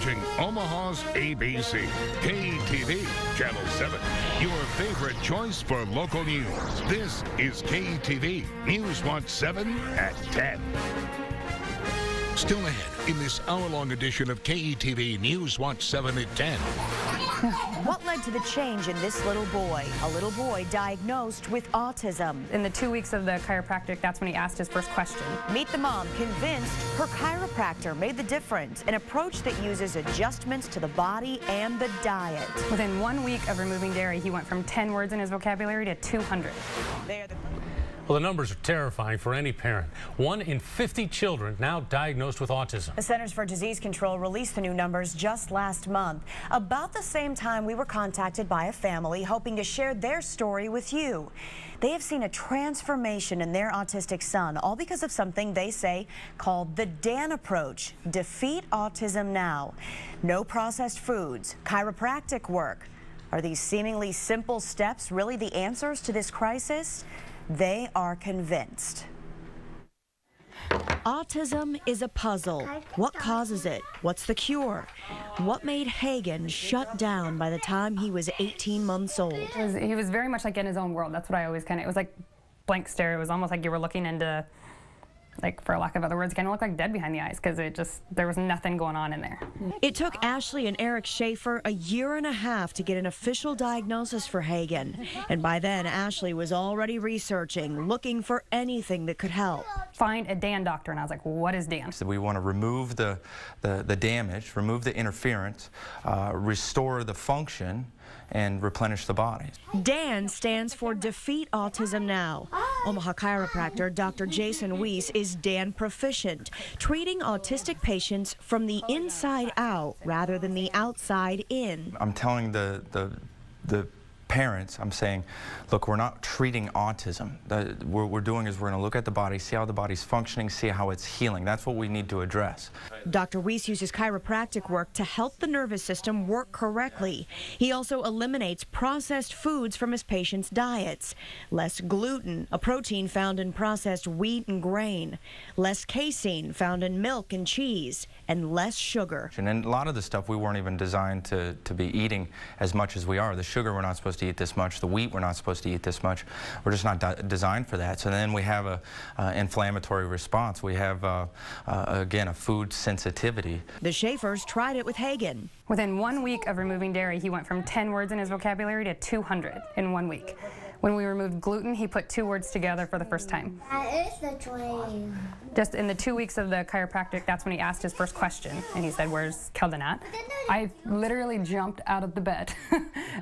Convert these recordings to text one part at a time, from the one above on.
watching Omaha's ABC, KTV, Channel 7, your favorite choice for local news. This is KTV News Watch 7 at 10. Still ahead in this hour-long edition of KETV News Watch 7 at 10. What led to the change in this little boy? A little boy diagnosed with autism. In the 2 weeks of the chiropractic, that's when he asked his first question. Meet the mom, convinced her chiropractor made the difference. An approach that uses adjustments to the body and the diet. Within 1 week of removing dairy, he went from 10 words in his vocabulary to 200. Well, the numbers are terrifying for any parent. 1 in 50 children now diagnosed with autism. The Centers for Disease Control released the new numbers just last month. About the same time, we were contacted by a family hoping to share their story with you. They have seen a transformation in their autistic son, all because of something they say called the Dan approach. Defeat autism now. No processed foods, chiropractic work. Are these seemingly simple steps really the answers to this crisis? They are convinced. Autism is a puzzle. What causes it? What's the cure? What made Hagen shut down by the time he was 18 months old? He was very much like in his own world. That's what I always it was like blank stare. It was almost like you were looking into, like, for lack of other words, kind of looked like dead behind the eyes because there was nothing going on in there. It took Ashley and Eric Schaefer a year and a half to get an official diagnosis for Hagen. And by then, Ashley was already researching, looking for anything that could help. Find a Dan doctor, and I was like, what is Dan? So we want to remove the damage, remove the interference, restore the function, and replenish the body. DAN stands for Defeat Autism Now. Omaha chiropractor Dr. Jason Wiese is DAN proficient, treating autistic patients from the inside out rather than the outside in. I'm telling the parents, I'm saying, look, we're not treating autism. What we're doing is we're going to look at the body, see how the body's functioning, see how it's healing. That's what we need to address. Dr. Wiese uses chiropractic work to help the nervous system work correctly. He also eliminates processed foods from his patients' diets. Less gluten, a protein found in processed wheat and grain. Less casein, found in milk and cheese. And less sugar. And a lot of the stuff we weren't even designed to be eating as much as we are. The sugar, we're not supposed to eat this much. The wheat, we're not supposed to eat this much. We're just not designed for that. So then we have a inflammatory response. We have, again, a food sensitivity. The Schaefers tried it with Hagen. Within 1 week of removing dairy, he went from 10 words in his vocabulary to 200 in 1 week. When we removed gluten, he put 2 words together for the first time. That is the dream. Just in the 2 weeks of the chiropractic, that's when he asked his first question. And he said, where's Keldon at? I literally jumped out of the bed.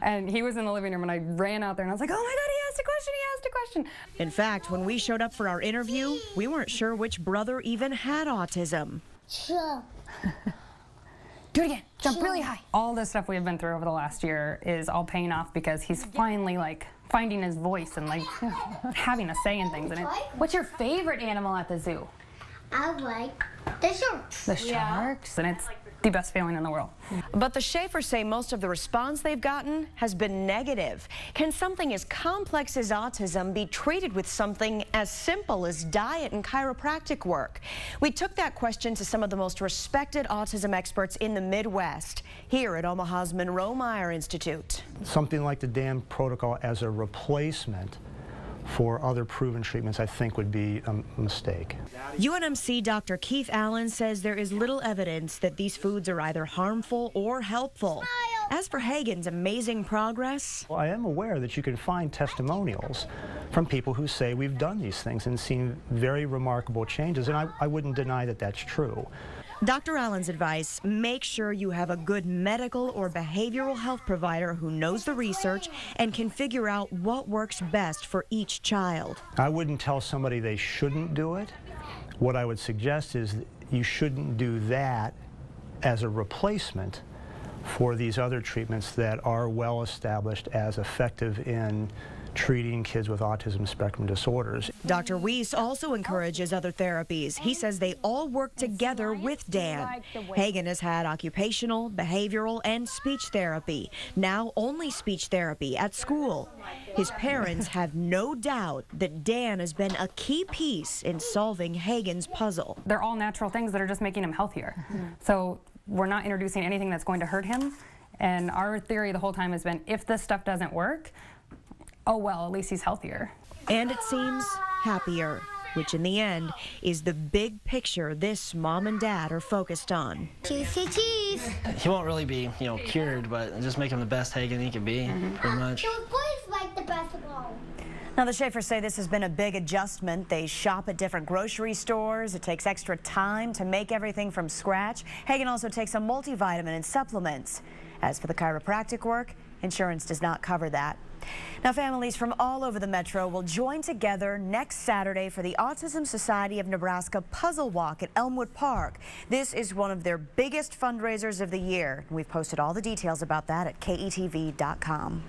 And he was in the living room, and I ran out there, and I was like, oh my God, he asked a question, he asked a question. In fact, when we showed up for our interview, we weren't sure which brother even had autism. Sure. Do it again. Jump really high. All the stuff we've been through over the last year is all paying off because he's finally, like, finding his voice and, like, having a say in things. And what's your favorite animal at the zoo? I like the sharks. The sharks. And it's the best feeling in the world. But the Schaefers say most of the response they've gotten has been negative. Can something as complex as autism be treated with something as simple as diet and chiropractic work? We took that question to some of the most respected autism experts in the Midwest, here at Omaha's Monroe Meyer Institute. Something like the DAN protocol as a replacement for other proven treatments, I think, would be a mistake. UNMC Dr. Keith Allen says there is little evidence that these foods are either harmful or helpful. As for Hagen's amazing progress, Well, I am aware that you can find testimonials from people who say we've done these things and seen very remarkable changes, and I wouldn't deny that that's true. Dr. Allen's advice, make sure you have a good medical or behavioral health provider who knows the research and can figure out what works best for each child. I wouldn't tell somebody they shouldn't do it. What I would suggest is that you shouldn't do that as a replacement for these other treatments that are well established as effective in treating kids with autism spectrum disorders. Dr. Wiese also encourages other therapies. He says they all work together with Dan. Hagen has had occupational, behavioral, and speech therapy. Now only speech therapy at school. His parents have no doubt that Dan has been a key piece in solving Hagen's puzzle. They're all natural things that are just making him healthier. So we're not introducing anything that's going to hurt him. And our theory the whole time has been, if this stuff doesn't work, oh well, at least he's healthier. And it seems happier, which in the end is the big picture this mom and dad are focused on. Juicy cheese. He won't really be, cured, but just make him the best Hagen he can be, pretty much. Those boys like the basketball. Now, the Schaefers say this has been a big adjustment. They shop at different grocery stores. It takes extra time to make everything from scratch. Hagen also takes a multivitamin and supplements. As for the chiropractic work, insurance does not cover that. Now, families from all over the metro will join together next Saturday for the Autism Society of Nebraska Puzzle Walk at Elmwood Park. This is one of their biggest fundraisers of the year. We've posted all the details about that at KETV.com.